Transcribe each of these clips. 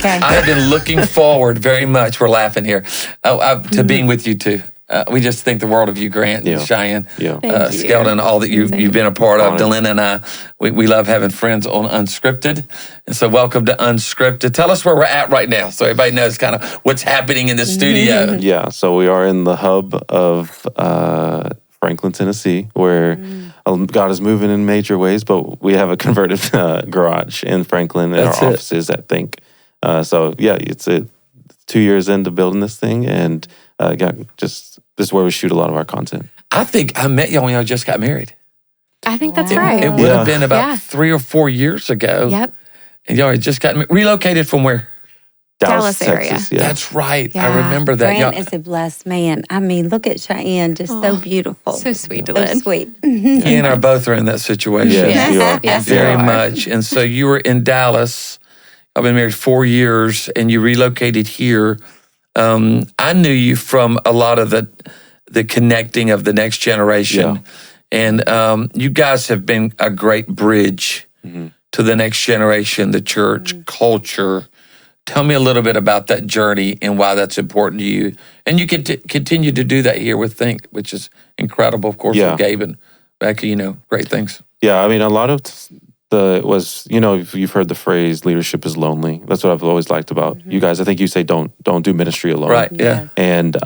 Okay. I have been looking forward very much. We're laughing here to being with you two. We just think the world of you, Grant and Cheyanne, Skeldon, all that you've been a part of. DeLynn and I, we love having friends on Unscripted. And so welcome to Unscripted. Tell us where we're at right now so everybody knows kind of what's happening in the studio. Yeah, so we are in the hub of Franklin, Tennessee, where God is moving in major ways, but we have a converted garage in Franklin and our offices at THINQ. It's 2 years into building this thing, and this is where we shoot a lot of our content. I think I met y'all when y'all just got married. I think that's right. It would have been about 3 or 4 years ago. Yep. And y'all had just gotten relocated from where? Dallas area. Texas, yeah. That's right. Yeah. I remember that. Grant is a blessed man. I mean, look at Cheyanne, just so beautiful. So sweet, So DeLynn. sweet. He and I both are in that situation. Yes. Very much. And so you were in Dallas. I've been married 4 years, and you relocated here. I knew you from a lot of the connecting of the next generation. And you guys have been a great bridge to the next generation, the church, culture. Tell me a little bit about that journey and why that's important to you. And you can continue to do that here with THINQ, which is incredible, of course, with Gabe and Becky, great things. Yeah, I mean, a lot of you've heard the phrase, leadership is lonely. That's what I've always liked about you guys. I think you say don't do ministry alone. Right, yeah. And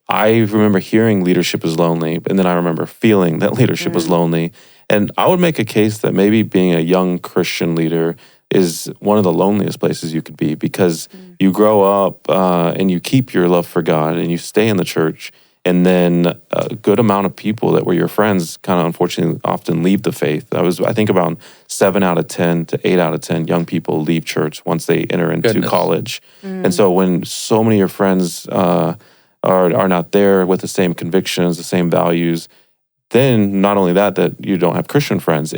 I remember hearing leadership is lonely, and then I remember feeling that leadership was lonely. And I would make a case that maybe being a young Christian leader is one of the loneliest places you could be, because you grow up and you keep your love for God and you stay in the church, and then a good amount of people that were your friends kind of unfortunately often leave the faith. I think about 7 out of 10 to 8 out of 10 young people leave church once they enter into college. And so when so many of your friends are not there with the same convictions, the same values, then not only that you don't have Christian friends,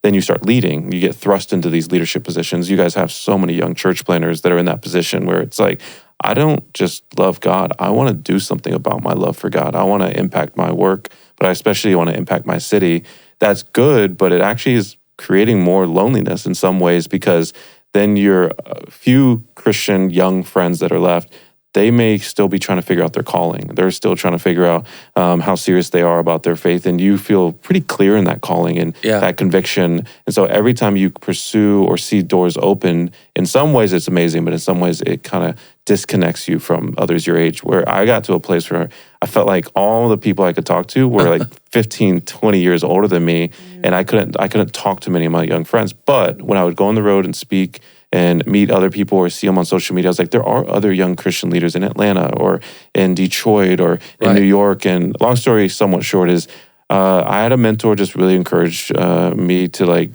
then you start leading. You get thrust into these leadership positions. You guys have so many young church planners that are in that position where it's like, I don't just love God. I want to do something about my love for God. I want to impact my work, but I especially want to impact my city. That's good, but it actually is creating more loneliness in some ways, because then your few Christian young friends that are left, they may still be trying to figure out their calling. They're still trying to figure out how serious they are about their faith. And you feel pretty clear in that calling and that conviction. And so every time you pursue or see doors open, in some ways it's amazing, but in some ways it kind of disconnects you from others your age, where I got to a place where I felt like all the people I could talk to were like 15, 20 years older than me. And I couldn't talk to many of my young friends. But when I would go on the road and speak and meet other people or see them on social media, I was like, there are other young Christian leaders in Atlanta or in Detroit or in New York. And long story somewhat short is I had a mentor just really encourage me to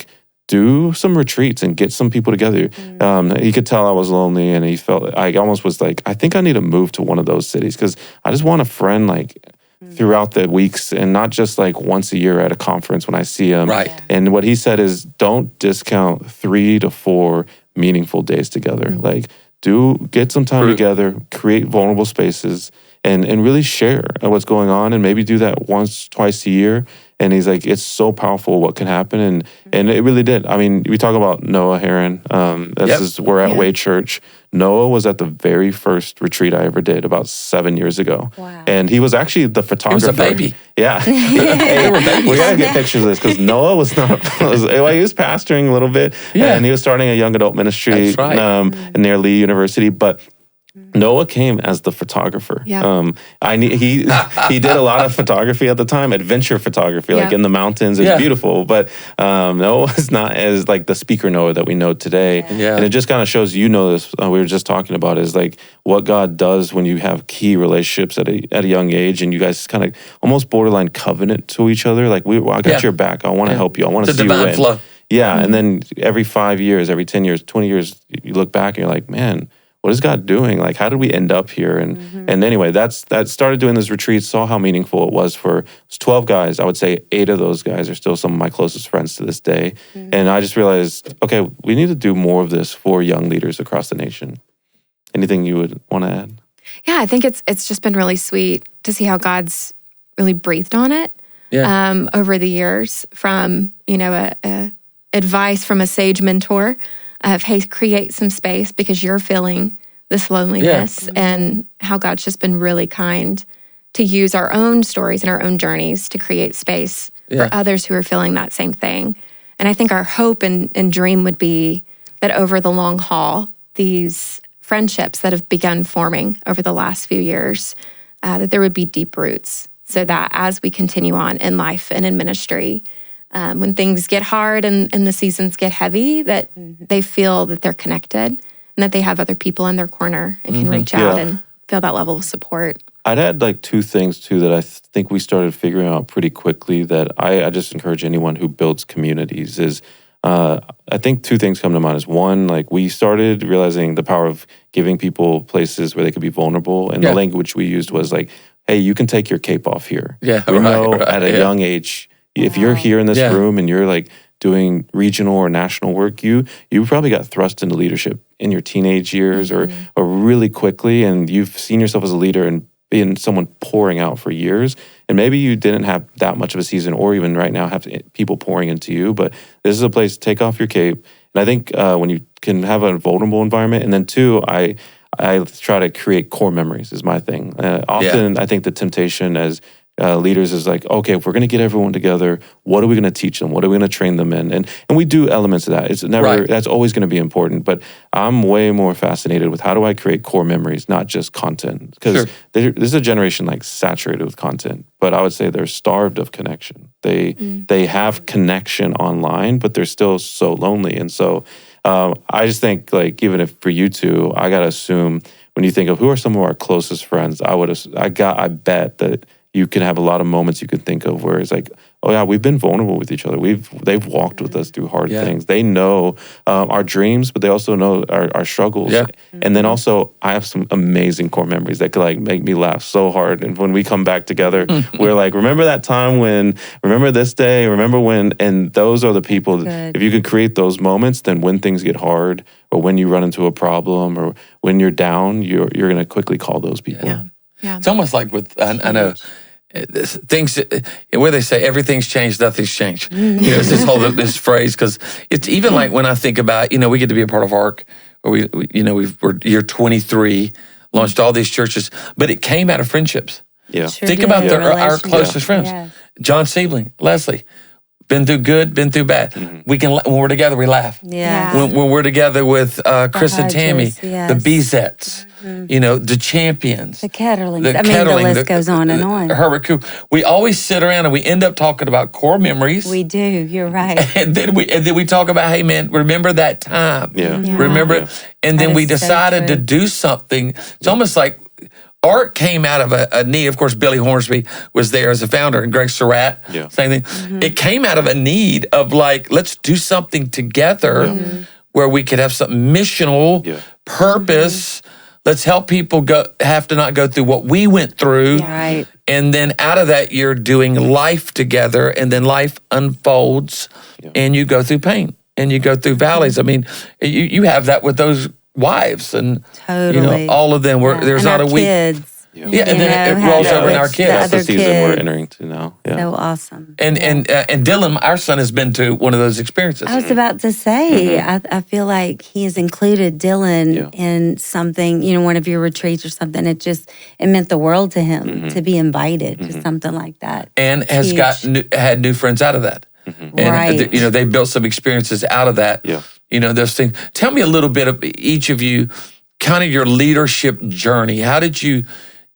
do some retreats and get some people together. He could tell I was lonely, and he felt, I almost was like, I think I need to move to one of those cities, because I just want a friend throughout the weeks, and not just once a year at a conference when I see him. Right. And what he said is, don't discount 3 to 4 meaningful days together. Get some time together, create vulnerable spaces, and really share what's going on, and maybe do that once, twice a year. And he's like, it's so powerful what can happen. And it really did. I mean, we talk about Noah Herrin. We're at Way Church. Noah was at the very first retreat I ever did about 7 years ago. Wow. And he was actually the photographer. He was a baby. Yeah. We got to get pictures of this, because Noah was he was pastoring a little bit. Yeah. And he was starting a young adult ministry near Lee University. But Noah came as the photographer. Yeah. He did a lot of photography at the time, adventure photography, in the mountains. It's beautiful. But Noah was not as the speaker Noah that we know today. Yeah. And it just kind of shows, this, we were just talking about, is what God does when you have key relationships at a young age, and you guys kind of almost borderline covenant to each other. I got your back. I want to help you. I want to see you win. Flow. Yeah. Mm-hmm. And then every 5 years, every 10 years, 20 years, you look back and you're like, man, what is God doing? How did we end up here? And anyway, that started doing this retreat, saw how meaningful it was for 12 guys. I would say 8 of those guys are still some of my closest friends to this day. And I just realized, okay, we need to do more of this for young leaders across the nation. Anything you would want to add? Yeah, I think it's just been really sweet to see how God's really breathed on it over the years, from a advice from a sage mentor of, hey, create some space because you're feeling this loneliness, and how God's just been really kind to use our own stories and our own journeys to create space for others who are feeling that same thing. And I think our hope and dream would be that over the long haul, these friendships that have begun forming over the last few years, that there would be deep roots, so that as we continue on in life and in ministry, when things get hard and the seasons get heavy, that they feel that they're connected and that they have other people in their corner and can reach out and feel that level of support. I'd add like two things too that I think we started figuring out pretty quickly that I just encourage anyone who builds communities is, I think two things come to mind. Is one, like we started realizing the power of giving people places where they could be vulnerable. And the language we used was like, hey, you can take your cape off here. We know at a young age, if you're here in this room and you're like doing regional or national work, you probably got thrust into leadership in your teenage years or really quickly, and you've seen yourself as a leader and being someone pouring out for years. And maybe you didn't have that much of a season, or even right now have people pouring into you, but this is a place to take off your cape. And I think when you can have a vulnerable environment, and then two, I try to create core memories is my thing. Often I think the temptation as leaders is like, okay, if we're going to get everyone together, what are we going to teach them? What are we going to train them in? And we do elements of that. It's never, that's always going to be important. But I'm way more fascinated with how do I create core memories, not just content. Because this is a generation like saturated with content, but I would say they're starved of connection. They have connection online, but they're still so lonely. And so I just think like, even if for you two, I got to assume when you think of who are some of our closest friends, I bet that you can have a lot of moments you can think of where it's like, oh yeah, we've been vulnerable with each other. They've walked with us through hard things. They know our dreams, but they also know our struggles. And then also, I have some amazing core memories that could like make me laugh so hard. And when we come back together, we're like, remember that time remember this day, remember when, and those are the people, if you can create those moments, then when things get hard or when you run into a problem or when you're down, you're going to quickly call those people. It's almost like with, I know, things where they say everything's changed, nothing's changed. It's this phrase, because it's even like when I think about, we get to be a part of ARC, or we're year 23, launched all these churches, but it came out of friendships. Think about our closest friends. John Siebling, Leslie. Been through good, been through bad. We can, when we're together, we laugh. When we're together with Chris and Tammy, the Bezettes, the Champions, the Ketterlings. The list goes on and on. Herbert Cooper. We always sit around and we end up talking about core memories. We do. You're right. And then we talk about, hey man, remember that time? Remember it? And then we decided to do something. It's almost like ARC came out of a need. Of course, Billy Hornsby was there as a founder, and Greg Surratt, same thing. It came out of a need of like, let's do something together where we could have something missional, purpose. Let's help people have to not go through what we went through. And then out of that, you're doing life together, and then life unfolds, and you go through pain, and you go through valleys. I mean, you have that with those wives and all of them. There's not a week. Kids. And then it rolls over in our kids. That's the season we're entering to now. So awesome. And Dylan, our son, has been to one of those experiences. I was about to say, I feel like he has included Dylan in something, one of your retreats or something. It meant the world to him to be invited to something like that. And has had new friends out of that. And they built some experiences out of that. Those things. Tell me a little bit of each of you, kind of your leadership journey. How did you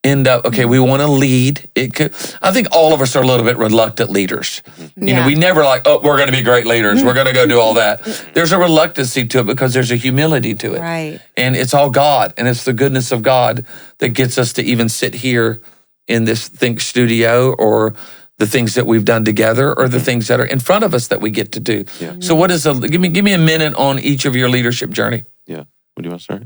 end up, okay, we want to lead. I think all of us are a little bit reluctant leaders. We never like, oh, we're going to be great leaders. We're going to go do all that. There's a reluctancy to it because there's a humility to it. And it's all God, and it's the goodness of God that gets us to even sit here in this THINQ studio, or the things that we've done together, or the things that are in front of us that we get to do. So what is give me a minute on each of your leadership journey. What do you want to start?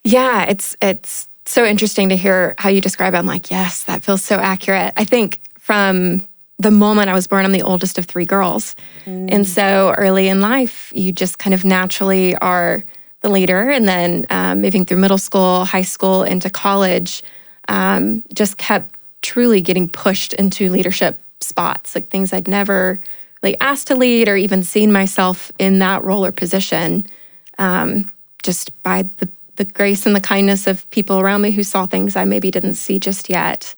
Yeah, it's so interesting to hear how you describe it. I'm like, yes, that feels so accurate. I think from the moment I was born, I'm the oldest of 3 girls. And so early in life, you just kind of naturally are the leader. And then moving through middle school, high school, into college, just kept truly getting pushed into leadership spots, like things I'd never asked to lead or even seen myself in that role or position. just by the grace and the kindness of people around me who saw things I maybe didn't see just yet,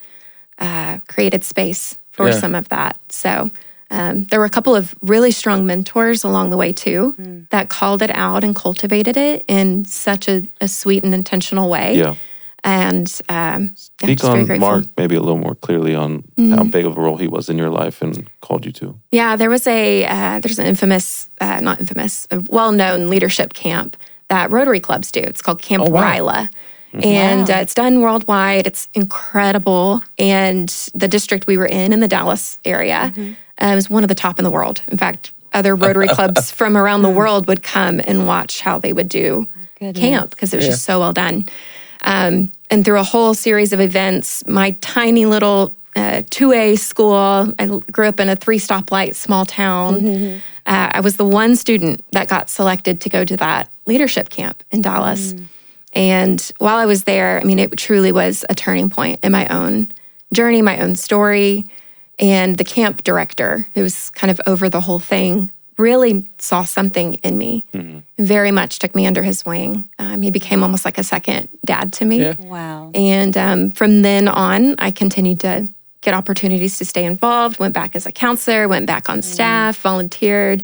created space for some of that. So there were a couple of really strong mentors along the way too that called it out and cultivated it in such a sweet and intentional way. Yeah. And speak on Mark maybe a little more clearly on how big of a role he was in your life and called you to. Yeah, there's an a well-known leadership camp that Rotary clubs do. It's called Camp Ryla. And it's done worldwide. It's incredible. And the district we were in the Dallas area, was one of the top in the world. In fact, other Rotary clubs from around the world would come and watch how they would do camp because it was just so well done. And through a whole series of events, my tiny little 2A school, I grew up in a 3-stoplight small town. I was the one student that got selected to go to that leadership camp in Dallas. And while I was there, I mean, it truly was a turning point in my own journey, my own story. And the camp director, who was kind of over the whole thing, really saw something in me, very much took me under his wing. He became almost like a second dad to me. Yeah. Wow. And from then on, I continued to get opportunities to stay involved, went back as a counselor, went back on staff, volunteered.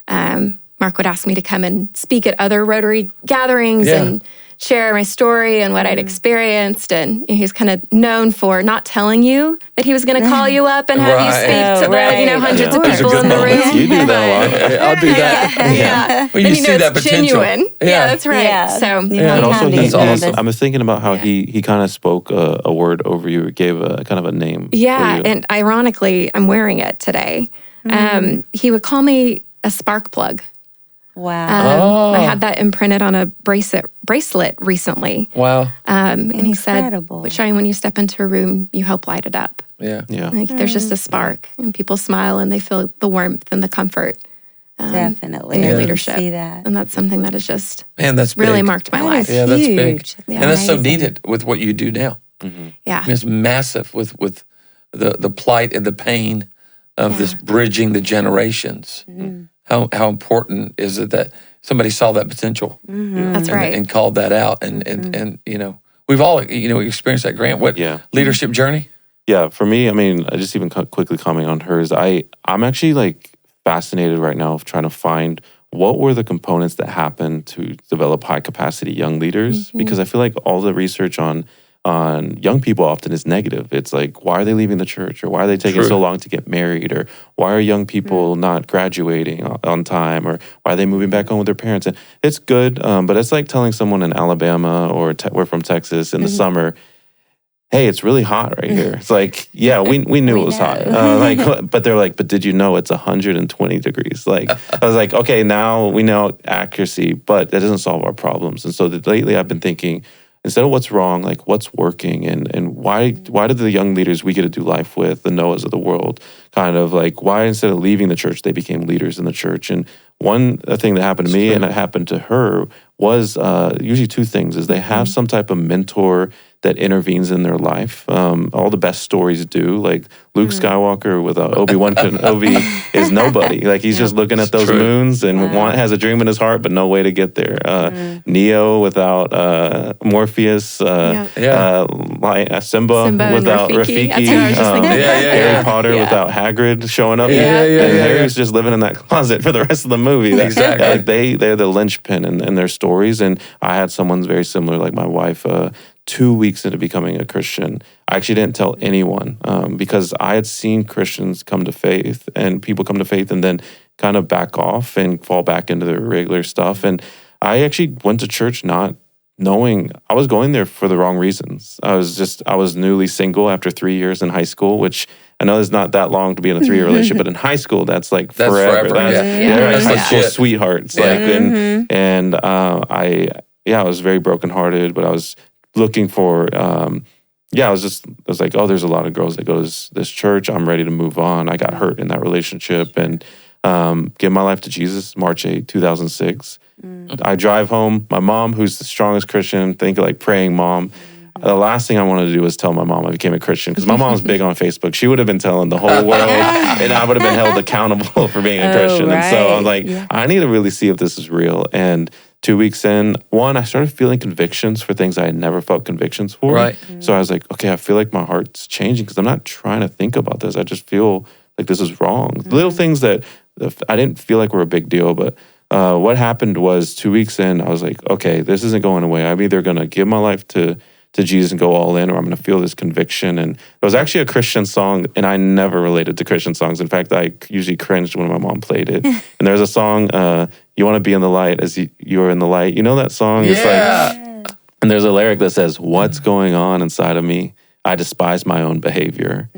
Mark would ask me to come and speak at other Rotary gatherings and share my story and what I'd experienced. And he was kind of known for not telling you that he was going to call you up and have you speak to the hundreds of people in the room. You do that a lot. I'll do that. Well, you see that potential. Genuine. Yeah, that's right. Yeah. So, And also, That's awesome. I was thinking about how he kind of spoke a word over you, or gave a kind of a name. yeah, for you. and ironically, I'm wearing it today. He would call me a spark plug. Wow. I had that imprinted on a bracelet recently. Wow. And he said, Incredible. Shyanne, when you step into a room, you help light it up. Yeah. Like there's just a spark, and people smile and they feel the warmth and the comfort Definitely. in your I leadership. see that. And that's something that has just Man, that's really big. marked my That life. is Yeah, that's big. huge. Yeah. And that's so Amazing. needed with what you do now. Yeah. I mean, it's massive with the plight and the pain of this bridging the generations. How important is it that somebody saw that potential That's right. and called that out? And we've all experienced that. Grant, what leadership journey? Yeah, for me, I mean, I just even quickly comment on hers. I'm actually like fascinated right now of trying to find what were the components that happened to develop high capacity young leaders, because I feel like all the research on young people often is negative. It's like, why are they leaving the church, or why are they taking so long to get married, or why are young people not graduating on time, or why are they moving back home with their parents? And it's good, but it's like telling someone in Alabama or we're from Texas in the summer, hey, it's really hot right here. It's like, yeah, we knew it was hot. But they're like, but did you know it's 120 degrees? Like, I was like, okay, now we know accuracy, but that doesn't solve our problems. And so lately I've been thinking, instead of what's wrong, like what's working, and why do the young leaders we get to do life with, the Noahs of the world, kind of like, why instead of leaving the church, they became leaders in the church? And one thing that happened to me and it happened to her was usually two things, is they have some type of mentor that intervenes in their life. All the best stories do. Like Luke Skywalker with Obi-Wan Kenobi is nobody. Like he's just looking at those moons and has a dream in his heart, but no way to get there. Neo without Morpheus. Simba without Rafiki. Harry Potter without Hagrid showing up. Harry's just living in that closet for the rest of the movie. Exactly. They're the linchpin in their stories. And I had someone very similar, like my wife, 2 weeks into becoming a Christian. I actually didn't tell anyone because I had seen Christians come to faith, and people come to faith and then kind of back off and fall back into their regular stuff. And I actually went to church not knowing I was going there for the wrong reasons. I was newly single after 3 years in high school, which I know it's not that long to be in a 3-year relationship, but in high school, that's like forever. They're like high school sweethearts. Like, and I was very brokenhearted, but I was looking for, I was like, oh, there's a lot of girls that go to this church. I'm ready to move on. I got hurt in that relationship and gave my life to Jesus, March 8, 2006. I drive home. My mom, who's the strongest Christian, think like praying mom. The last thing I wanted to do was tell my mom I became a Christian, because my mom's big on Facebook. She would have been telling the whole world, and I would have been held accountable for being a Christian. And so I'm like, I need to really see if this is real. And 2 weeks in, one, I started feeling convictions for things I had never felt convictions for. Right. So I was like, okay, I feel like my heart's changing because I'm not trying to think about this. I just feel like this is wrong. Little things that I didn't feel like were a big deal, but what happened was 2 weeks in, I was like, okay, this isn't going away. I'm either going to give my life to Jesus and go all in, or I'm going to feel this conviction. And it was actually a Christian song, and I never related to Christian songs. In fact, I usually cringed when my mom played it. And there's a song, you want to be in the light as you are in the light. You know that song? It's like, and there's a lyric that says, what's going on inside of me? I despise my own behavior.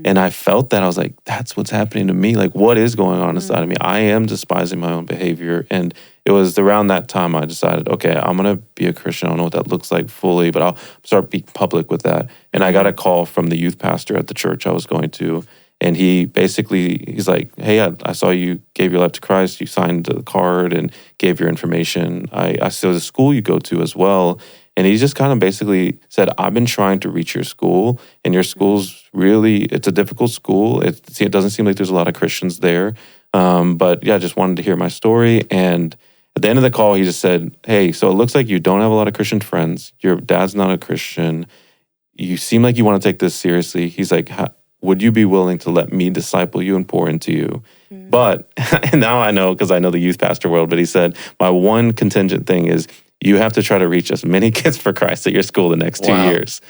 And I felt that. I was like, that's what's happening to me. Like, what is going on inside of me? I am despising my own behavior. And it was around that time I decided, okay, I'm going to be a Christian. I don't know what that looks like fully, but I'll start being public with that. And I got a call from the youth pastor at the church I was going to. And he's like, hey, I saw you gave your life to Christ. You signed the card and gave your information. I saw the school you go to as well. And he just kind of basically said, I've been trying to reach your school, and your school's really, it's a difficult school. It doesn't seem like there's a lot of Christians there. But yeah, I just wanted to hear my story. And at the end of the call, he just said, hey, so it looks like you don't have a lot of Christian friends. Your dad's not a Christian. You seem like you want to take this seriously. He's like, would you be willing to let me disciple you and pour into you? But, and now I know, because I know the youth pastor world, but he said, my one contingent thing is, you have to try to reach as many kids for Christ at your school the next 2 years.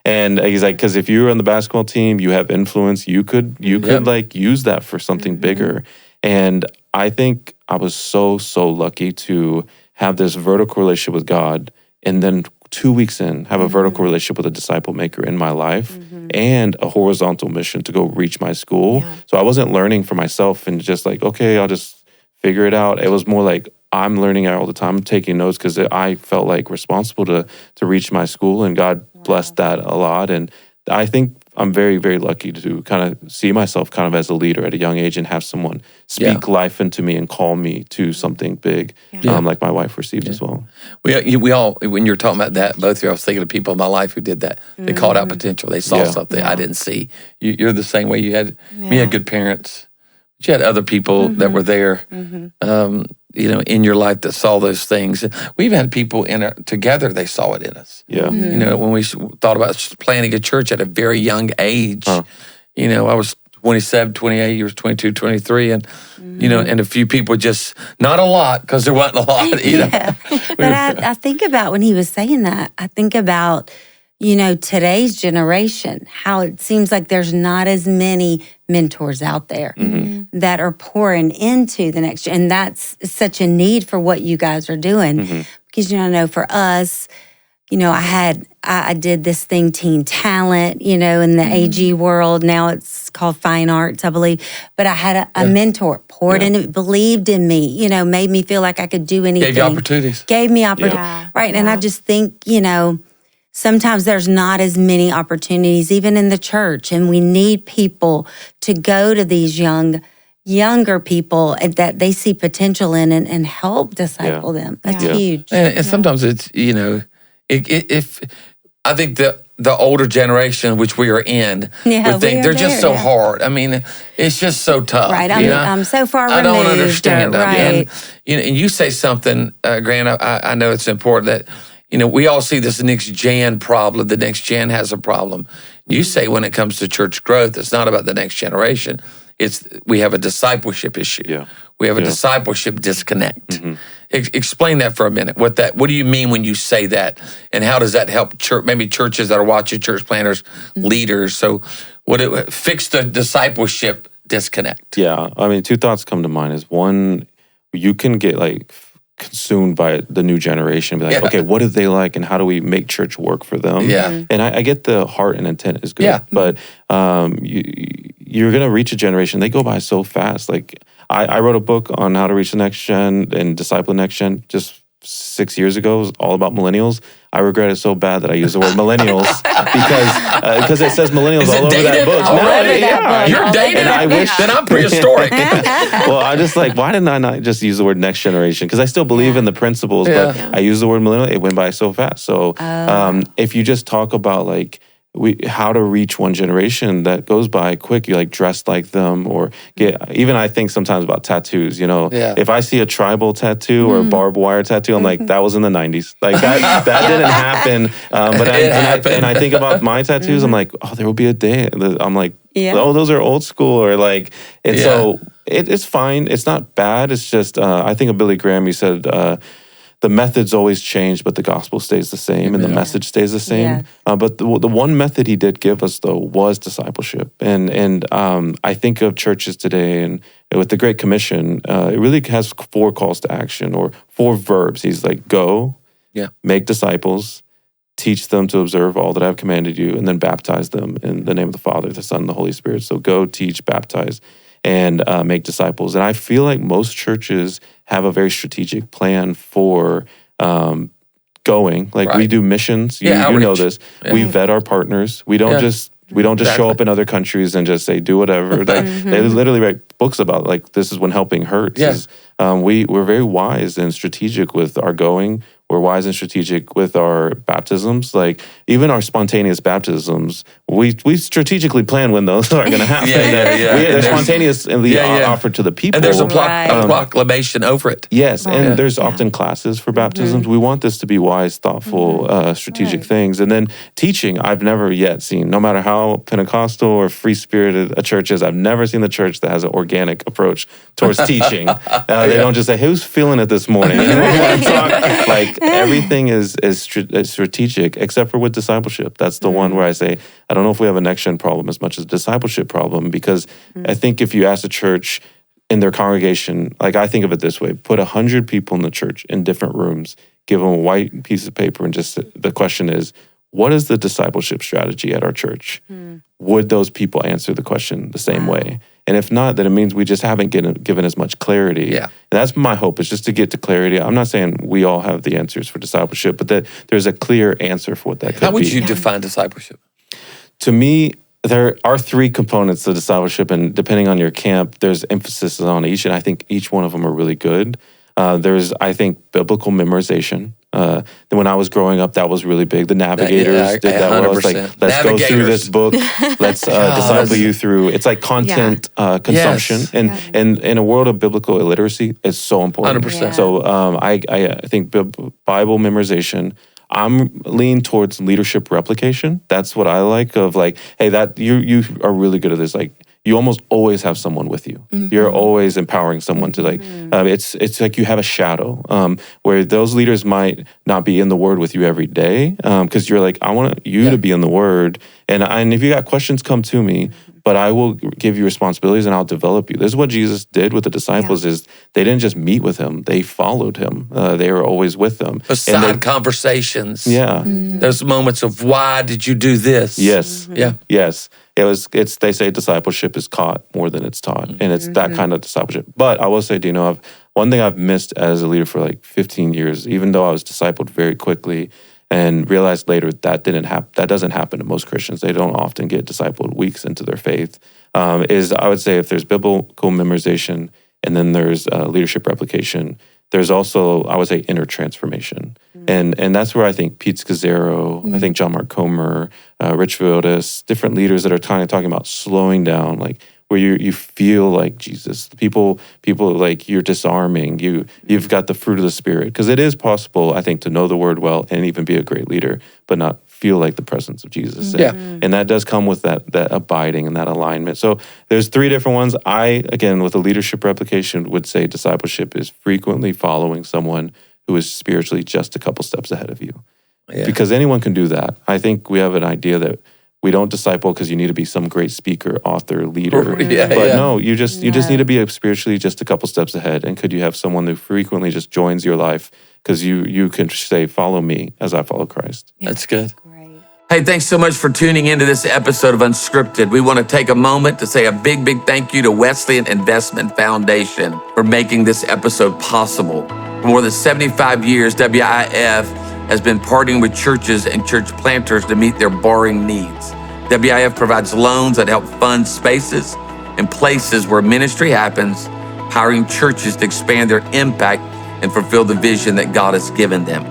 And he's like, because if you were on the basketball team, you have influence. You could like use that for something bigger. And I think I was so lucky to have this vertical relationship with God, and then 2 weeks in, have a vertical relationship with a disciple maker in my life, and a horizontal mission to go reach my school. Yeah. So I wasn't learning for myself and just like, okay, I'll just figure it out. It was more like, I'm learning all the time. I'm taking notes because I felt like responsible to reach my school, and God blessed that a lot. And I think I'm very, very lucky to kind of see myself kind of as a leader at a young age and have someone speak life into me and call me to something big, like my wife received as well. We all, when you're talking about that, both of you, I was thinking of people in my life who did that. They called out potential. They saw something I didn't see. You're the same way. You had good parents. But you had other people that were there. In your life that saw those things. We've had people together, they saw it in us. Yeah. When we thought about planning a church at a very young age, I was 27, 28, you were 22, 23, and, and a few people just, not a lot, because there wasn't a lot, But I think about when he was saying that, I think about, today's generation, how it seems like there's not as many mentors out there that are pouring into the next. And that's such a need for what you guys are doing. Because, I know for us, I did this thing, Teen Talent, in the AG world. Now it's called Fine Arts, I believe. But I had a mentor, poured in, believed in me, made me feel like I could do anything. Gave you opportunities. Gave me opportunities. Yeah. Right. Yeah. And I just think, sometimes there's not as many opportunities, even in the church, and we need people to go to these younger people that they see potential in and help disciple them. That's huge. And sometimes it's, if I think the older generation, which we are in, would think they're just so hard. I mean, it's just so tough. Right, I'm so far removed. I don't understand them. Right. And you say something, Grant, I know it's important that, we all see this next gen problem. The next gen has a problem. You say when it comes to church growth, it's not about the next generation. We have a discipleship issue. Yeah. We have a discipleship disconnect. Explain that for a minute. What do you mean when you say that, and how does that help maybe churches that are watching, church planners, leaders? So, fix the discipleship disconnect? Yeah, I mean, two thoughts come to mind. Is one, you can get consumed by the new generation. Be like, okay, what are they like, and how do we make church work for them? Yeah, and I get the heart and intent is good, but you're gonna reach a generation. They go by so fast. Like I wrote a book on how to reach the next gen and disciple the next gen just 6 years ago. It was all about millennials. I regret it so bad that I used the word millennials because it says millennials all over that book. You're dated. And I wish that I'm prehistoric. Well, I just why didn't I not just use the word next generation? Because I still believe in the principles, but I use the word millennial. It went by so fast. So if you just talk about how to reach one generation that goes by quick. You like dress like them, or even I think sometimes about tattoos. If I see a tribal tattoo or a barbed wire tattoo, I'm like, that was in the 90s. Like that didn't happen. But I think about my tattoos. I'm like, oh, there will be a day. I'm like, oh, those are old school, or like, and so it's fine. It's not bad. It's just I think of Billy Graham. He said, the methods always change, but the gospel stays the same, and the message stays the same. But the one method he did give us, though, was discipleship. And I think of churches today, and with the Great Commission, it really has 4 calls to action, or 4 verbs. He's like, go, make disciples, teach them to observe all that I've commanded you, and then baptize them in the name of the Father, the Son, and the Holy Spirit. So go, teach, baptize, and make disciples. And I feel like most churches have a very strategic plan for going. Like we do missions. You know this. We vet our partners. We don't just show up in other countries and just say do whatever. Like they literally write books about like this is when helping hurts. We're very wise and strategic with our going. We're wise and strategic with our baptisms. Like even our spontaneous baptisms, we strategically plan when those are going to happen. They're spontaneously offered to the people. And there's a proclamation over it. Yes, and there's often classes for baptisms. We want this to be wise, thoughtful, strategic things. And then teaching, I've never yet seen, no matter how Pentecostal or free-spirited a church is, I've never seen the church that has an organic approach towards teaching. They don't just say, hey, who's feeling it this morning? Like everything is strategic, except for with discipleship. That's the one where I say, I don't know if we have a next-gen problem as much as a discipleship problem, because I think if you ask a church in their congregation, like I think of it this way, put 100 people in the church in different rooms, give them a white piece of paper, and just the question is, what is the discipleship strategy at our church? Would those people answer the question the same way? And if not, then it means we just haven't given as much clarity. And that's my hope, is just to get to clarity. I'm not saying we all have the answers for discipleship, but that there's a clear answer for what that could be. How would you define discipleship? To me, there are 3 components to discipleship, and depending on your camp, there's emphasis on each, and I think each one of them are really good. There's, I think, biblical memorization. Then when I was growing up, that was really big. The Navigators did that. Where I was like, let's go through this book. Let's disciple you through. It's like content consumption. And in a world of biblical illiteracy, it's so important. 100%. So I think Bible memorization. I'm leaning towards leadership replication. That's what I like, of like, hey, that you are really good at this. Like, you almost always have someone with you. You're always empowering someone to like, it's like you have a shadow where those leaders might not be in the Word with you every day, because you're like, I want you to be in the Word. And if you got questions, come to me, but I will give you responsibilities and I'll develop you. This is what Jesus did with the disciples, is they didn't just meet with him, they followed him. They were always with them. Side conversations. Those moments of, why did you do this? Yes. They say discipleship is caught more than it's taught. And it's that kind of discipleship. But I will say, Dino, one thing I've missed as a leader for like 15 years, even though I was discipled very quickly, and realized later that doesn't happen to most Christians. They don't often get discipled weeks into their faith. Is I would say, if there's biblical memorization and then there's leadership replication, there's also, I would say, inner transformation. And that's where I think Pete Scazzaro, I think John Mark Comer, Rich Villodas, different leaders that are kind of talking about slowing down, like where you feel like Jesus. People like you're disarming. You've got the fruit of the Spirit. Because it is possible, I think, to know the Word well and even be a great leader, but not feel like the presence of Jesus. And that does come with that abiding and that alignment. So there's 3 different ones. I, again, with a leadership replication, would say discipleship is frequently following someone who is spiritually just a couple steps ahead of you. Because anyone can do that. I think we have an idea that we don't disciple because you need to be some great speaker, author, leader. No, you just need to be spiritually just a couple steps ahead. And could you have someone who frequently just joins your life, because you can say, follow me as I follow Christ. That's good. Hey, thanks so much for tuning into this episode of Unscripted. We want to take a moment to say a big, big thank you to Wesleyan Investment Foundation for making this episode possible. For more than 75 years, WIF has been partnering with churches and church planters to meet their borrowing needs. WIF provides loans that help fund spaces and places where ministry happens, empowering churches to expand their impact and fulfill the vision that God has given them.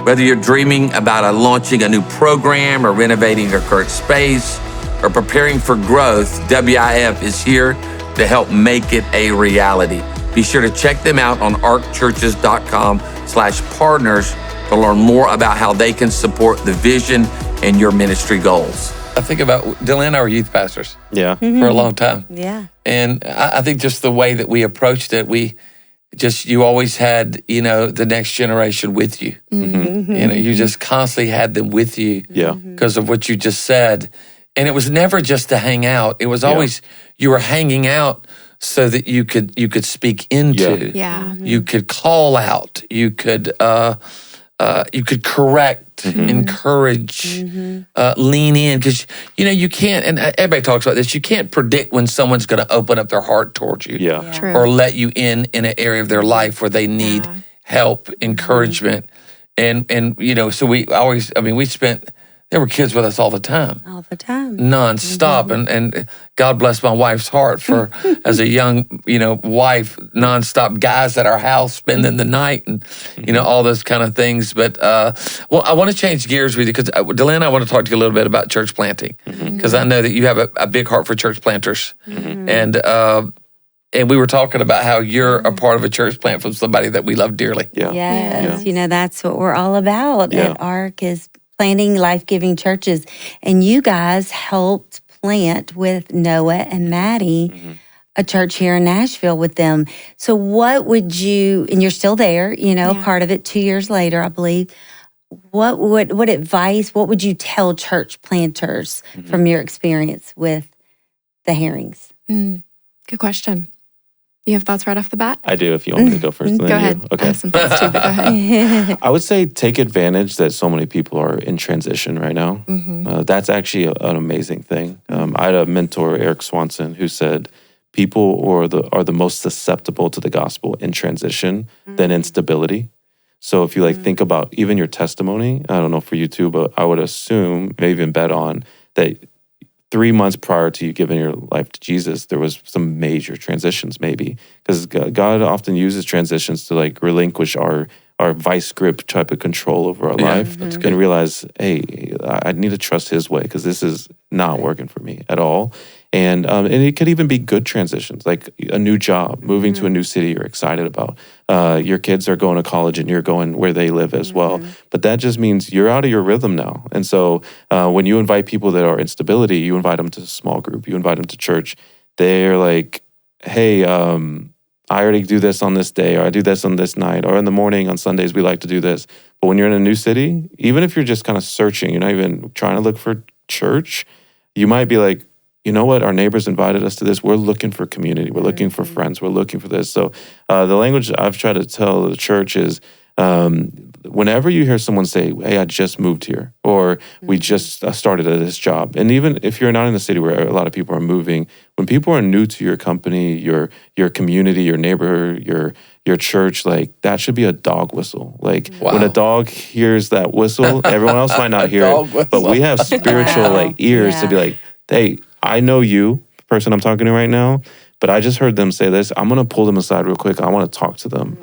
Whether you're dreaming about launching a new program or renovating your current space or preparing for growth, WIF is here to help make it a reality. Be sure to check them out on arcchurches.com/partners to learn more about how they can support the vision and your ministry goals. I think about DeLynn and I were youth pastors for a long time. Yeah. And I think just the way that we approached it, you always had, the next generation with you. You just constantly had them with you because of what you just said. And it was never just to hang out. It was always you were hanging out so that you could speak into. Yeah. You could call out. You could correct, encourage, lean in. Because, you can't, and everybody talks about this, you can't predict when someone's going to open up their heart towards you. True. Or let you in an area of their life where they need help, encouragement. And so we spent, there were kids with us all the time. All the time. Nonstop. And God bless my wife's heart for, as a young, wife, nonstop guys at our house spending the night and, all those kind of things. But, I want to change gears with you because, DeLynn, I want to talk to you a little bit about church planting because I know that you have a big heart for church planters. And we were talking about how you're a part of a church plant from somebody that we love dearly. Yes. That's what we're all about at ARC is planting life-giving churches. And you guys helped plant with Noah and Maddie a church here in Nashville with them. So what would you, and you're still there, part of it 2 years later, I believe. What advice, what would you tell church planters from your experience with the Herrings? Good question. You have thoughts right off the bat? I do, if you want me to go first. Go ahead. Okay. I have some thoughts too, but go ahead. I would say take advantage that so many people are in transition right now. That's actually an amazing thing. I had a mentor, Eric Swanson, who said people are the most susceptible to the gospel in transition than instability. So if you think about even your testimony, I don't know for you too, but I would assume, maybe even bet on that 3 months prior to you giving your life to Jesus, there was some major transitions maybe. Because God often uses transitions to relinquish our vice grip type of control over our life and realize, hey, I need to trust his way because this is not working for me at all. And it could even be good transitions, like a new job, moving to a new city you're excited about. Your kids are going to college and you're going where they live as well. But that just means you're out of your rhythm now. And so when you invite people that are in stability, you invite them to a small group, you invite them to church. They're like, hey, I already do this on this day, or I do this on this night, or in the morning on Sundays, we like to do this. But when you're in a new city, even if you're just kind of searching, you're not even trying to look for church, you might be like, you know what? Our neighbors invited us to this. We're looking for community. We're looking for friends. We're looking for this. So the language I've tried to tell the church is whenever you hear someone say, hey, I just moved here, or we just started at this job. And even if you're not in a city where a lot of people are moving, when people are new to your company, your community, your neighbor, your church, that should be a dog whistle. When a dog hears that whistle, everyone else might not hear it. But we have spiritual ears to be like, hey, I know you, the person I'm talking to right now, but I just heard them say this. I'm going to pull them aside real quick. I want to talk to them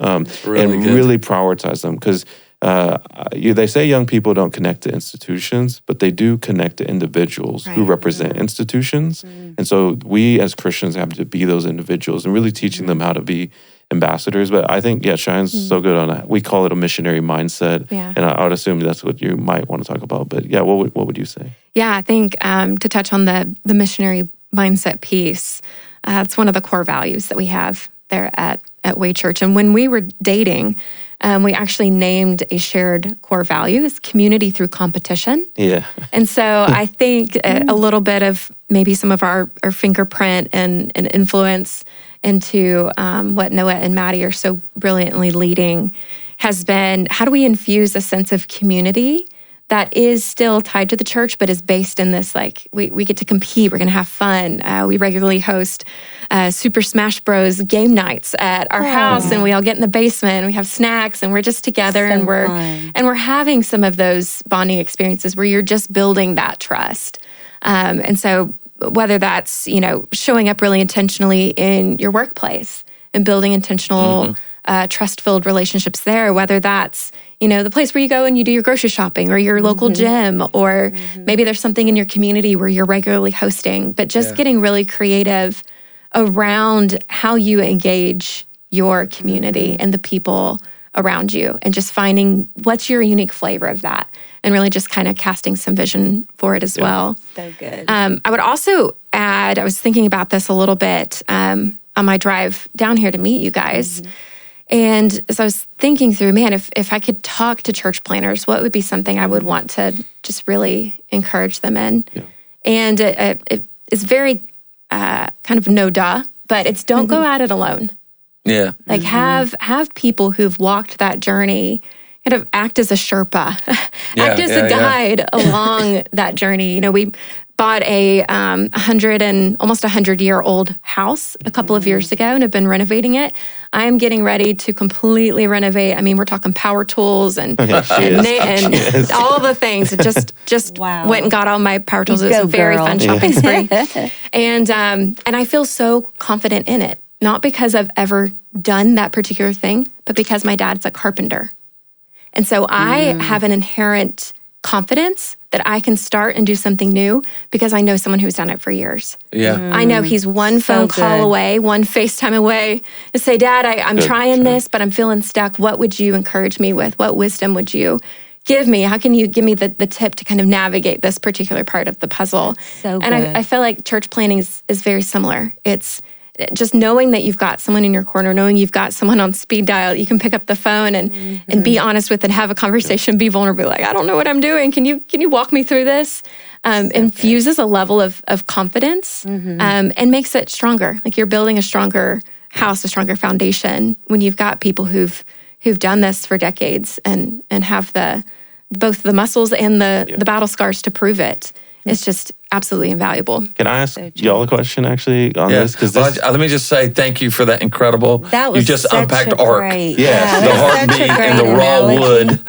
really prioritize them because they say young people don't connect to institutions, but they do connect to individuals who represent institutions. And so we as Christians have to be those individuals and really teaching them how to be ambassadors. But I think, Cheyanne's so good on that. We call it a missionary mindset. And I would assume that's what you might want to talk about. But what would you say? Yeah, I think to touch on the missionary mindset piece, it's one of the core values that we have there at Way Church. And when we were dating, we actually named a shared core value as community through competition. Yeah. And so I think a little bit of maybe some of our fingerprint and influence into what Noah and Maddie are so brilliantly leading has been, how do we infuse a sense of community that is still tied to the church, but is based in this, we get to compete, we're going to have fun. We regularly host Super Smash Bros. Game nights at our house, and we all get in the basement, and we have snacks, and we're just together, and we're having some of those bonding experiences where you're just building that trust. And so whether that's, showing up really intentionally in your workplace and building intentional trust-filled relationships there, whether that's the place where you go and you do your grocery shopping or your local gym, or maybe there's something in your community where you're regularly hosting, but just getting really creative around how you engage your community and the people around you, and just finding what's your unique flavor of that, and really just kind of casting some vision for it as well. So good. I would also add, I was thinking about this a little bit on my drive down here to meet you guys. And as I was thinking through, man, if I could talk to church planners, what would be something I would want to just really encourage them in? Yeah. And it's very kind of no duh, but it's don't go at it alone. Yeah. Like have people who've walked that journey kind of act as a Sherpa, act as a guide along that journey. We bought a almost 100-year-old house a couple of years ago and have been renovating it. I'm getting ready to completely renovate. I mean, we're talking power tools and all the things. It just went and got all my power tools. It was a very fun shopping spree. And I feel so confident in it, not because I've ever done that particular thing, but because my dad's a carpenter. And so I have an inherent confidence that I can start and do something new because I know someone who's done it for years. Yeah. I know he's one phone call away, one FaceTime away to say, Dad, I'm trying this, but I'm feeling stuck. What would you encourage me with? What wisdom would you give me? How can you give me the tip to kind of navigate this particular part of the puzzle? So and I feel like church planning is very similar. It's just knowing that you've got someone in your corner, knowing you've got someone on speed dial, you can pick up the phone and be honest with and have a conversation, be vulnerable, like, I don't know what I'm doing. Can you walk me through this? Infuses a level of confidence and makes it stronger. Like you're building a stronger house, a stronger foundation when you've got people who've done this for decades and have both the muscles and the battle scars to prove it. It's just absolutely invaluable. Can I ask y'all a question actually on this? Because let me just say thank you for that incredible. That was you just such unpacked a arc. great, the heartbeat and the raw wood.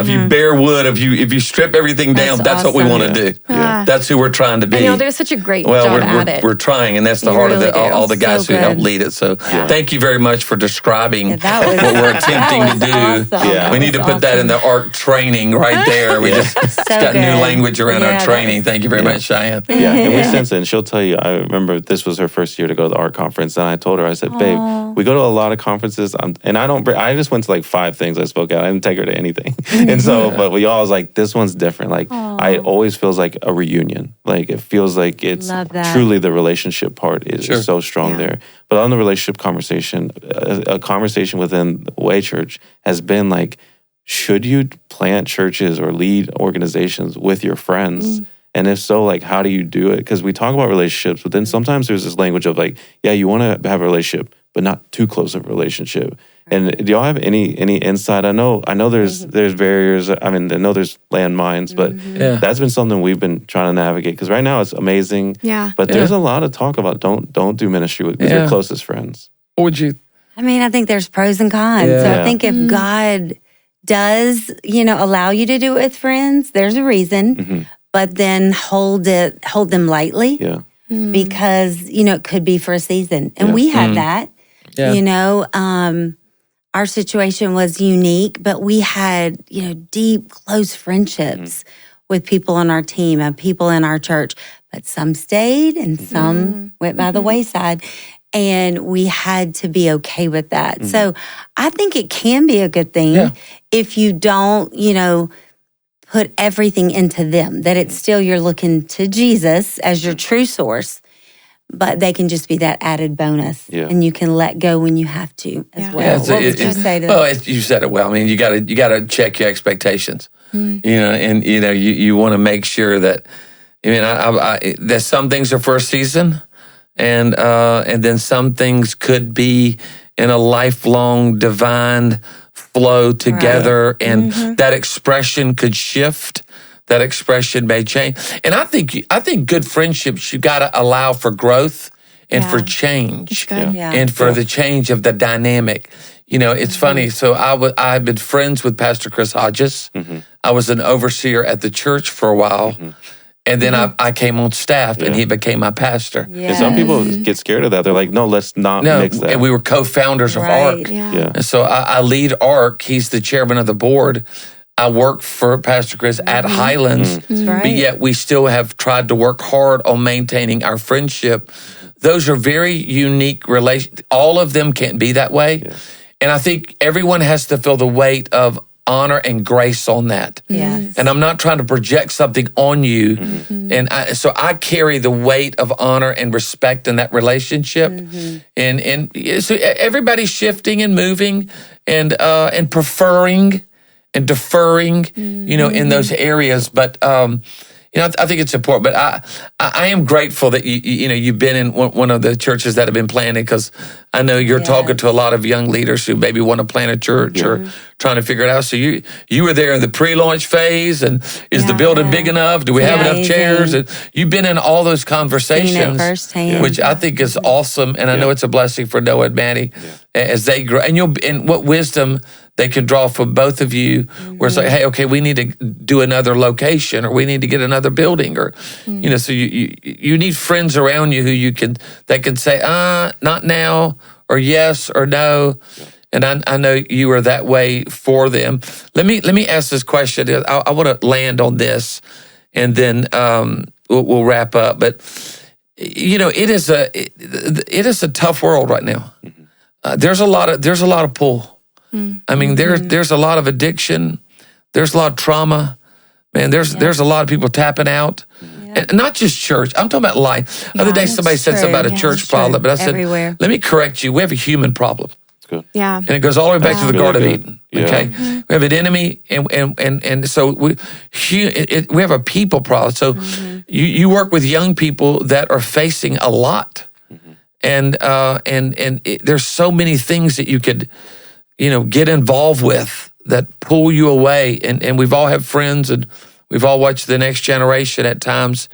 If you bare wood, if you strip everything down, that's what we want to do. Yeah. That's who we're trying to be. And y'all do such a great job at it. We're trying, and that's the heart of all the guys who help lead it. So thank you very much for describing what we're attempting to do. Awesome. Yeah. We need to put that in the ARC training right there. We just got new language around our training. Thank you very much, Cheyanne. Yeah, and we sense it. And she'll tell you, I remember this was her first year to go to the art conference. And I told her, I said, babe, we go to a lot of conferences. And I just went to like 5 things I spoke at. I didn't take her to anything. And so, but we all was like, this one's different. Like, it always feels like a reunion. Like, it feels like it's truly the relationship part is so strong there. But on the relationship conversation, a conversation within the Way Church has been like, should you plant churches or lead organizations with your friends? And if so, like, how do you do it? Because we talk about relationships, but then sometimes there's this language of like, yeah, you want to have a relationship, but not too close of a relationship. And do y'all have any insight? I know there's barriers. I mean, I know there's landmines, but that's been something we've been trying to navigate. Because right now it's amazing. Yeah. But there's a lot of talk about don't do ministry with your closest friends. What would you? I mean, I think there's pros and cons. Yeah. So I think if God does, allow you to do it with friends, there's a reason. But then hold them lightly. Yeah. Because, it could be for a season. And we had that. Yeah. Our situation was unique, but we had, deep, close friendships with people on our team and people in our church. But some stayed and some went by the wayside. And we had to be okay with that. So I think it can be a good thing if you don't, put everything into them, that it's still you're looking to Jesus as your true source, but they can just be that added bonus, and you can let go when you have to as well. Yeah, what would you say to that? You said it well. I mean, you got to check your expectations, and you want to make sure that. I mean, there's some things are for a season, and then some things could be in a lifelong divine flow together, and that expression could shift. That expression may change, and I think good friendships, you got to allow for growth and for change, and for the change of the dynamic. It's funny. So I've been friends with Pastor Chris Hodges. I was an overseer at the church for a while, And then I came on staff, and he became my pastor. And some people get scared of that. They're like, no, let's not mix that. And we were co-founders of ARC. And so I lead ARC. He's the chairman of the board. I work for Pastor Chris at Highlands, but yet we still have tried to work hard on maintaining our friendship. Those are very unique relations. All of them can't be that way. And I think everyone has to feel the weight of honor and grace on that. Yes. And I'm not trying to project something on you. And so I carry the weight of honor and respect in that relationship. And so everybody's shifting and moving and preferring and deferring, in those areas. But, I think it's important. But I am grateful that you've been in one of the churches that have been planted, because I know you're talking to a lot of young leaders who maybe want to plant a church or trying to figure it out. So you were there in the pre-launch phase, and is the building big enough? Do we have enough chairs? And you've been in all those conversations, firsthand, which I think is awesome. And I know it's a blessing for Noah and Maddie as they grow. And what wisdom they can draw from both of you, where it's like, hey, okay, we need to do another location, or we need to get another building, or so you need friends around you that can say, not now, or yes or no. And I know you are that way for them. Let me ask this question. I want to land on this, and then we'll wrap up. But it is a tough world right now. There's a lot of pull. I mean, there's a lot of addiction. There's a lot of trauma. Man, there's a lot of people tapping out. And not just church. I'm talking about life. The other day, somebody said something about a church problem, but I said, let me correct you. We have a human problem. Good. Yeah. And it goes all the way back to the Garden of Eden. Okay. We have an enemy, and so we have a people problem. So you work with young people that are facing a lot. And there's so many things that you could get involved with that pull you away. And we've all had friends, and we've all watched the next generation at times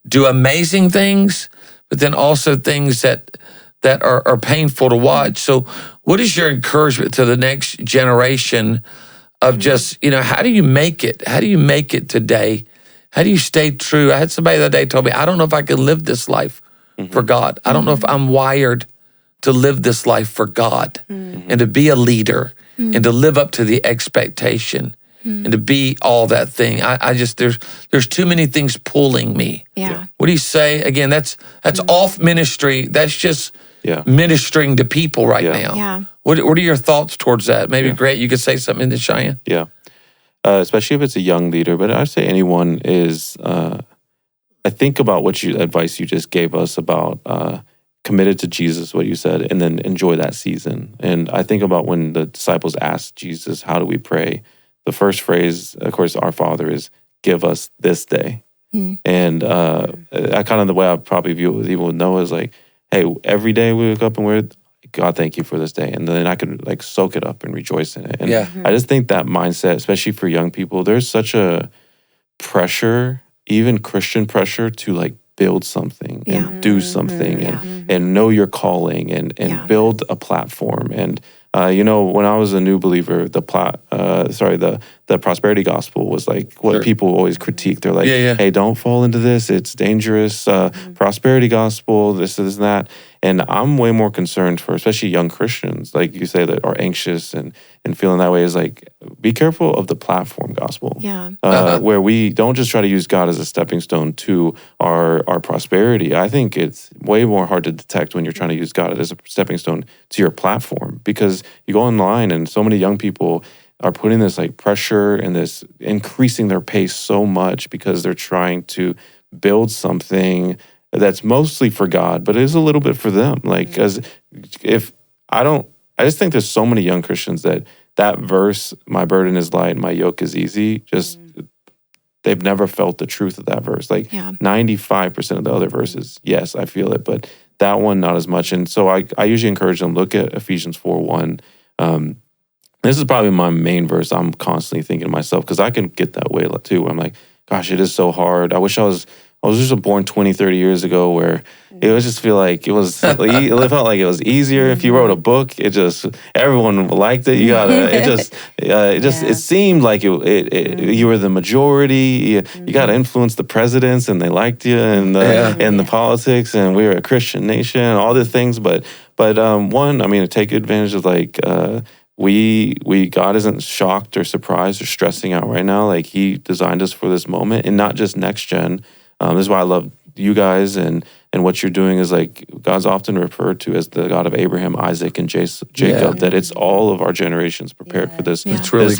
do amazing things, but then also things that are painful to watch. So what is your encouragement to the next generation of just, how do you make it? How do you make it today? How do you stay true? I had somebody the other day told me, I don't know if I can live this life for God. I don't know if I'm wired to live this life for God and to be a leader and to live up to the expectation and to be all that thing. I just, there's too many things pulling me. Yeah. What do you say? Again, that's off ministry. That's just ministering to people right now. Yeah. What are your thoughts towards that? Maybe Grant, you could say something to Cheyanne. Yeah. Especially if it's a young leader, but I'd say anyone is, I think about advice you just gave us about committed to Jesus, what you said, and then enjoy that season. And I think about when the disciples asked Jesus, how do we pray? The first phrase, of course, our Father, is give us this day. And I kind of, the way I probably view it with even with Noah is like, hey, every day we wake up and we're, God, thank you for this day. And then I could like soak it up and rejoice in it. And I just think that mindset, especially for young people, there's such a pressure, even Christian pressure, to like build something and do something and know your calling and build a platform. And when I was a new believer, the prosperity gospel was like what people always critique. They're like, hey, don't fall into this. It's dangerous. Prosperity gospel, this and that. And I'm way more concerned for especially young Christians, like you say, that are anxious and feeling that way, is like, be careful of the platform gospel. Where we don't just try to use God as a stepping stone to our prosperity. I think it's way more hard to detect when you're trying to use God as a stepping stone to your platform, because you go online and so many young people are putting this like pressure and this increasing their pace so much because they're trying to build something that's mostly for God, but it is a little bit for them. Like, because I just think there's so many young Christians that verse, my burden is light, my yoke is easy, just they've never felt the truth of that verse. Like 95% of the other verses, yes, I feel it, but that one, not as much. And so I usually encourage them, look at Ephesians 4:1. This is probably my main verse I'm constantly thinking to myself, because I can get that way too. I'm like, gosh, it is so hard. I wish I was I was just born 20, 30 years ago where it would just feel like it felt like it was easier. If you wrote a book, everyone liked it. It seemed like you were the majority. You got to influence the presidents and they liked you and the politics, and we were a Christian nation and all the things. But to take advantage of God isn't shocked or surprised or stressing out right now. Like He designed us for this moment, and not just next gen. This is why I love you guys and what you're doing is like God's often referred to as the God of Abraham, Isaac, and Jacob. That it's all of our generations prepared for this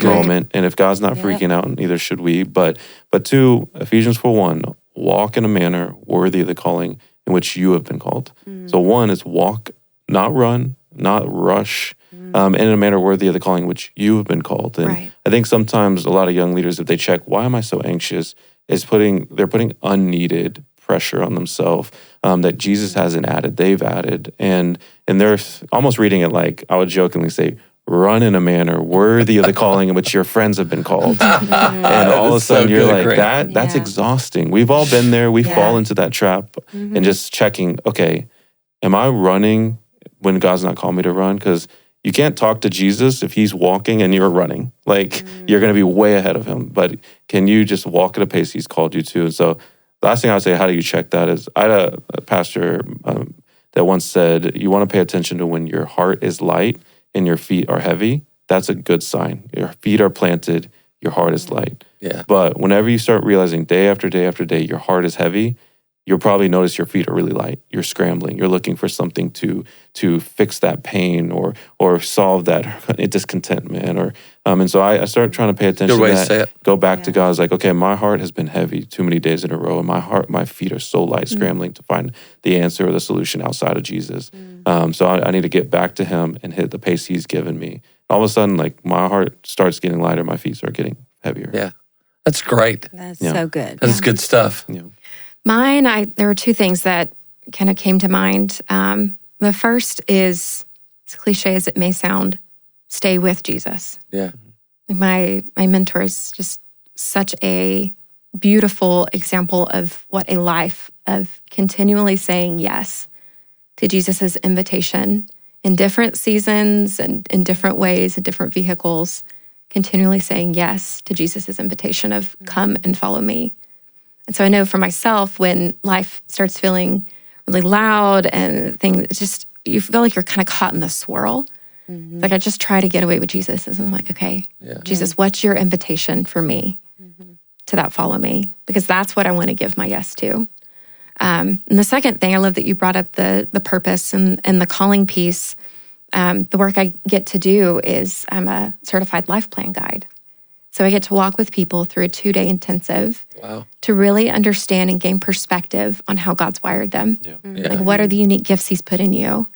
moment. And if God's not freaking out, neither should we. But 2, Ephesians 4:1, walk in a manner worthy of the calling in which you have been called. So 1 is walk, not run, not rush. And in a manner worthy of the calling which you have been called. And I think sometimes a lot of young leaders, if they check, why am I so anxious, they're putting unneeded pressure on themselves that Jesus hasn't added, they've added. And they're almost reading it like, I would jokingly say, run in a manner worthy of the calling in which your friends have been called. And all of a sudden you're like, that's exhausting. We've all been there. We fall into that trap and just checking, okay, am I running when God's not called me to run? Because you can't talk to Jesus if He's walking and you're running. Like, you're going to be way ahead of Him. But can you just walk at a pace He's called you to? And so the last thing I would say, how do you check that, is I had a pastor that once said, you want to pay attention to when your heart is light and your feet are heavy. That's a good sign. Your feet are planted, your heart is light. Yeah. But whenever you start realizing day after day after day, your heart is heavy, you'll probably notice your feet are really light. You're scrambling. You're looking for something to fix that pain or solve that discontentment. And so I started trying to pay attention to that. Go back to God. I was like, okay, my heart has been heavy too many days in a row. And my feet are so light, scrambling to find the answer or the solution outside of Jesus. So I need to get back to Him and hit the pace He's given me. All of a sudden, like, my heart starts getting lighter. My feet start getting heavier. Yeah, that's great. That's so good. That's good stuff. Yeah. Mine, there were 2 things that kind of came to mind. The first is, as cliche as it may sound, stay with Jesus. Yeah. My mentor is just such a beautiful example of what a life of continually saying yes to Jesus's invitation in different seasons and in different ways, in different vehicles, continually saying yes to Jesus's invitation of come and follow me. And so I know for myself, when life starts feeling really loud and things, you feel like you're kind of caught in the swirl. Like I just try to get away with Jesus. And so I'm like, okay, Jesus, what's your invitation for me to that follow me? Because that's what I want to give my yes to. And the second thing, I love that you brought up the purpose and the calling piece. The work I get to do is I'm a certified life plan guide. So I get to walk with people through a 2-day intensive to really understand and gain perspective on how God's wired them. Like, what are the unique gifts He's put in you?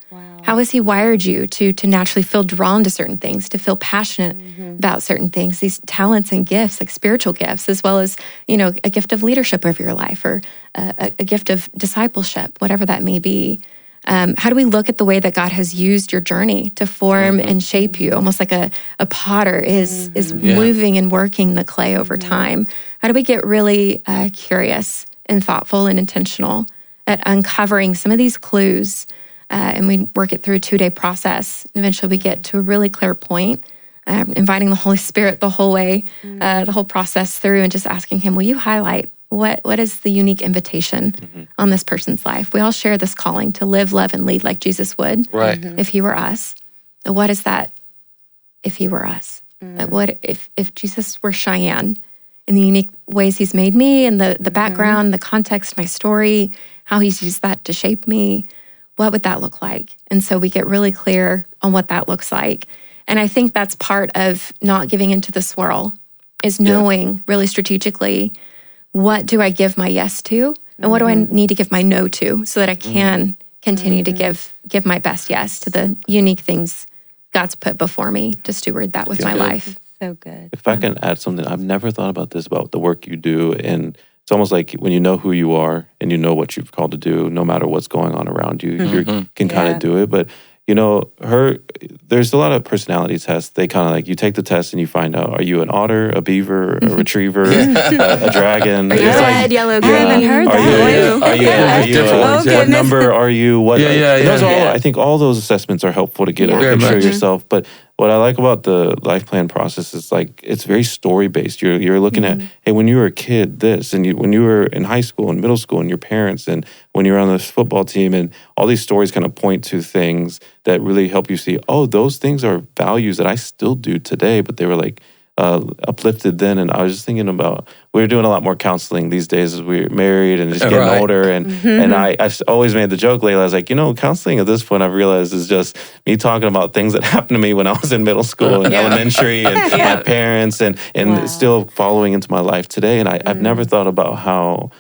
How has He wired you to naturally feel drawn to certain things, to feel passionate about certain things, these talents and gifts, like spiritual gifts, as well as, a gift of leadership over your life or a gift of discipleship, whatever that may be. How do we look at the way that God has used your journey to form and shape you, almost like a potter is moving and working the clay over time? How do we get really curious and thoughtful and intentional at uncovering some of these clues? And we work it through a 2-day process. And eventually we get to a really clear point, inviting the Holy Spirit the whole way, the whole process through, and just asking Him, will you highlight what is the unique invitation on this person's life? We all share this calling to live, love, and lead like Jesus would if He were us. What is that if He were us? What if Jesus were Cheyanne in the unique ways He's made me and the background, the context, my story, how He's used that to shape me? What would that look like? And so we get really clear on what that looks like. And I think that's part of not giving into the swirl, is knowing really strategically, what do I give my yes to? And what do I need to give my no to so that I can continue to give my best yes to the unique things God's put before me to steward that with my life. So good. If I can add something, I've never thought about this, about the work you do. And it's almost like when you know who you are and you know what you've called to do, no matter what's going on around you, you can kind of do it. But, there's a lot of personality tests. They kind of like, you take the test and you find out, are you an otter, a beaver, a retriever, a dragon? Are you red, yellow, green? I haven't heard Are you what number are you? What? Those are all, I think all those assessments are helpful to get a picture of yourself. But what I like about the life plan process is like, it's very story based. You're looking at, hey, when you were a kid, this, and when you were in high school and middle school, and your parents, and when you're on this football team, and all these stories kind of point to things that really help you see, oh, those things are values that I still do today, but they were like uplifted then. And I was just thinking about, we're doing a lot more counseling these days as we're married and just getting older. And I've always made the joke lately. I was like, counseling at this point, I've realized is just me talking about things that happened to me when I was in middle school and elementary and my parents and still following into my life today. And I've never thought about how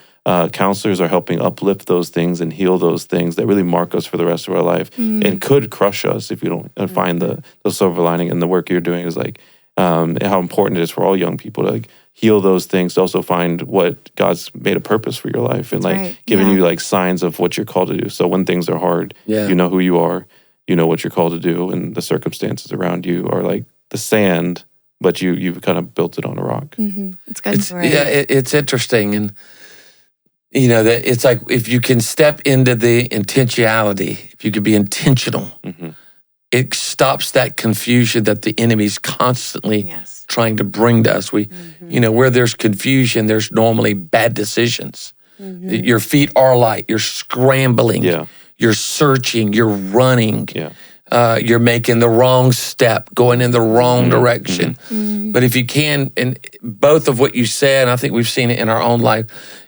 counselors are helping uplift those things and heal those things that really mark us for the rest of our life and could crush us if you don't find the silver lining. And the work you're doing is like, how important it is for all young people to like heal those things, to also find what God's made a purpose for your life and giving you like signs of what you're called to do. So when things are hard, you know who you are, you know what you're called to do, and the circumstances around you are like the sand, but you've kind of built it on a rock. It's good. It's interesting. And that it's like, if you can step into the intentionality, if you could be intentional, it stops that confusion that the enemy's constantly trying to bring to us. Where there's confusion, there's normally bad decisions. Your feet are light. You're scrambling. You're searching. You're running. You're making the wrong step, going in the wrong direction. But if you can, and both of what you said, and I think we've seen it in our own life,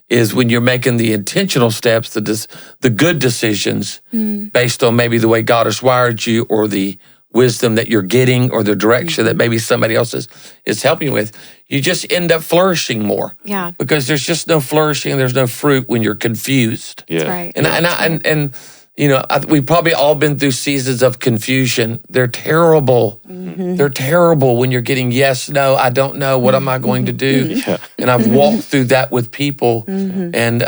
is when you're making the intentional steps, the good decisions based on maybe the way God has wired you, or the wisdom that you're getting, or the direction that maybe somebody else is helping you with, you just end up flourishing more. Yeah. Because there's just no flourishing, there's no fruit when you're confused. That's right. And we've probably all been through seasons of confusion. They're terrible. They're terrible when you're getting yes, no, I don't know, what am I going to do? And I've walked through that with people, and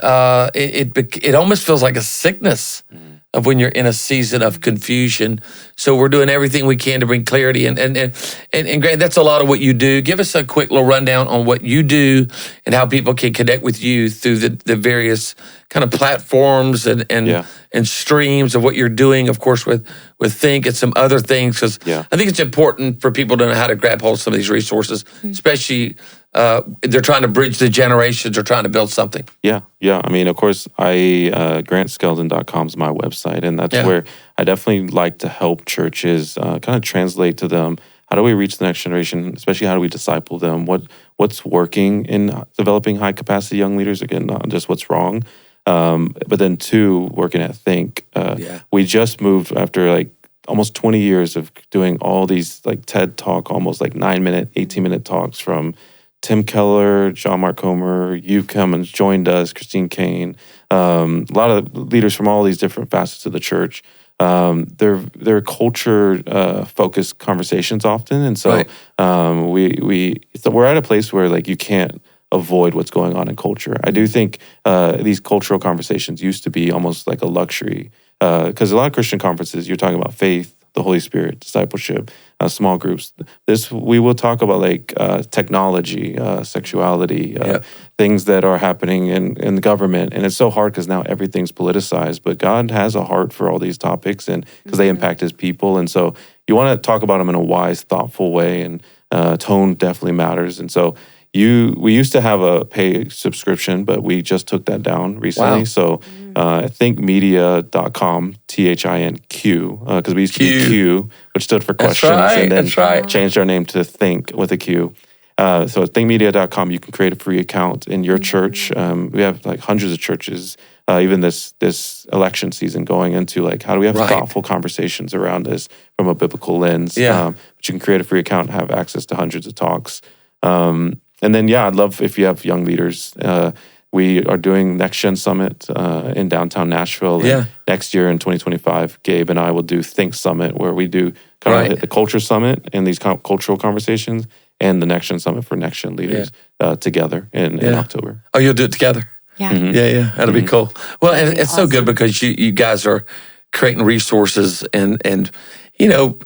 it almost feels like a sickness of when you're in a season of confusion. So we're doing everything we can to bring clarity. And Grant, that's a lot of what you do. Give us a quick little rundown on what you do and how people can connect with you through the various kind of platforms and streams of what you're doing, of course, with THINQ and some other things, because I think it's important for people to know how to grab hold of some of these resources, especially they're trying to bridge the generations or trying to build something. Yeah. I mean, of course, GrantSkeldon.com is my website, and that's where I definitely like to help churches kind of translate to them, how do we reach the next generation, especially how do we disciple them, what's working in developing high-capacity young leaders, again, not just what's wrong. But then two, working at THINQ. We just moved after like almost 20 years of doing all these like TED Talk, almost like 9-minute, 18-minute talks from Tim Keller, John Mark Comer. You've come and joined us, Christine Kane, a lot of leaders from all these different facets of the church. They're culture focused conversations often, and so we're at a place where like you can't avoid what's going on in culture. I do think these cultural conversations used to be almost like a luxury, because a lot of Christian conferences, you're talking about faith, the Holy Spirit, discipleship, small groups. We will talk about like technology, sexuality, things that are happening in the government. And it's so hard because now everything's politicized, but God has a heart for all these topics, and because they impact his people. And so you want to talk about them in a wise, thoughtful way, and tone definitely matters. And so we used to have a pay subscription, but we just took that down recently. Wow. So thinkmedia.com, THINQ, because we used to be Q, which stood for questions, and then changed our name to THINQ with a Q. So thinkmedia.com, you can create a free account in your church. We have like hundreds of churches, even this election season, going into like, how do we have thoughtful conversations around this from a biblical lens? But you can create a free account and have access to hundreds of talks. And then, I'd love if you have young leaders. We are doing Next Gen Summit in downtown Nashville. And next year in 2025, Gabe and I will do THINQ Summit, where we do kind of the Culture Summit and these cultural conversations, and the Next Gen Summit for Next Gen leaders together in October. Oh, you'll do it together? Yeah. Yeah. That'll be cool. Well, and it's awesome. So good because you guys are creating resources and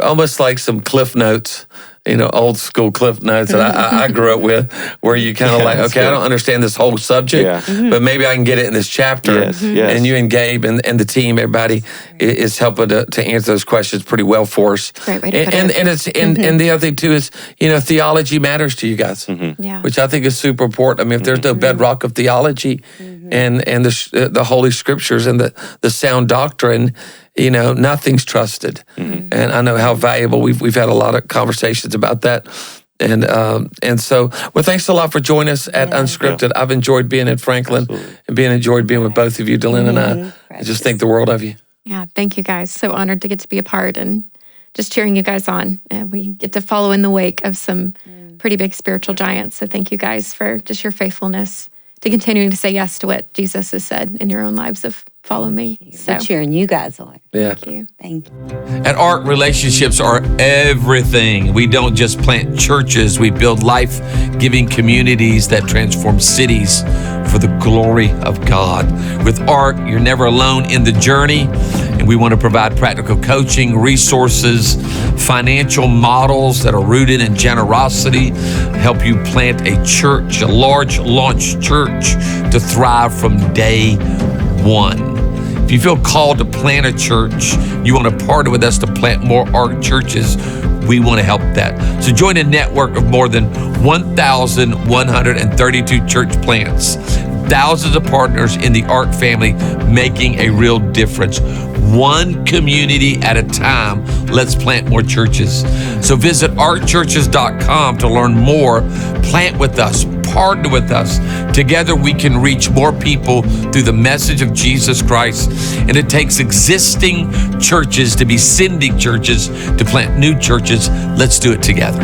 almost like some Cliff Notes, old school Cliff Notes that I grew up with, where you kind of okay, I don't understand this whole subject, but maybe I can get it in this chapter. Yes. And you and Gabe and the team, everybody is helping to answer those questions pretty well for us. Great way to put it. And it's and the other thing too is theology matters to you guys, which I think is super important. I mean, if there's no bedrock of theology and the Holy Scriptures and the sound doctrine, nothing's trusted. And I know how valuable we've had a lot of conversations about that. And so, thanks a lot for joining us at Unscripted. I've enjoyed being in Franklin and enjoyed being with both of you, DeLynn and I. I just think the world of you. Yeah, thank you guys. So honored to get to be a part and just cheering you guys on. We get to follow in the wake of some pretty big spiritual giants. So thank you guys for just your faithfulness to continuing to say yes to what Jesus has said in your own lives of follow me. So cheering you guys on. Yeah. Thank you. Thank you. At ARC, relationships are everything. We don't just plant churches, we build life-giving communities that transform cities for the glory of God. With ARC, you're never alone in the journey, and we want to provide practical coaching, resources, financial models that are rooted in generosity, help you plant a church, a large launch church to thrive from day one. If you feel called to plant a church, you want to partner with us to plant more ARC churches, we want to help that. So join a network of more than 1,132 church plants, thousands of partners in the ARC family making a real difference. One community at a time, let's plant more churches. So visit arcchurches.com to learn more. Plant with us, partner with us. Together we can reach more people through the message of Jesus Christ. And it takes existing churches to be sending churches to plant new churches. Let's do it together.